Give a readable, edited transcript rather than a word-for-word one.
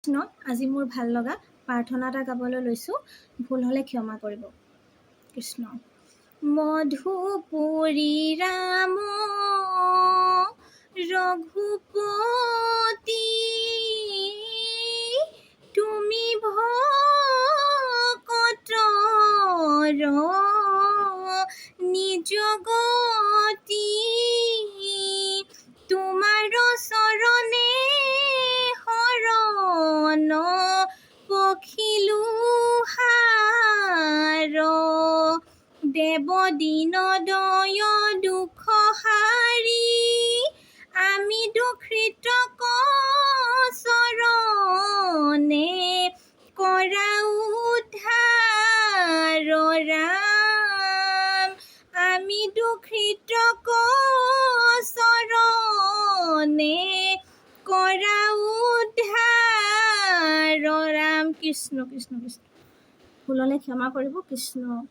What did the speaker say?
কৃষ্ণ, আজি মোৰ ভাল লগা প্ৰাৰ্থনা এটা গাবলৈ লৈছোঁ, ভুল হ'লে ক্ষমা কৰিব। কৃষ্ণ। মধুপুৰী ৰাম ৰঘুপতি, তুমি ভকতৰ নিজ গতি, তোমাৰ চৰণে শৰণ পখিলো সাৰ, দেৱ দীন দয় দুখ হাৰি, আমি দুখৃত চৰণে কৰা উদ্ধাৰ ৰাম, আমি দুখৃত চৰণে কৰা উদ্ধাৰ ৰাম। কৃষ্ণ কৃষ্ণ কৃষ্ণ। ভুল হ'লে ক্ষমা কৰিব। কৃষ্ণ।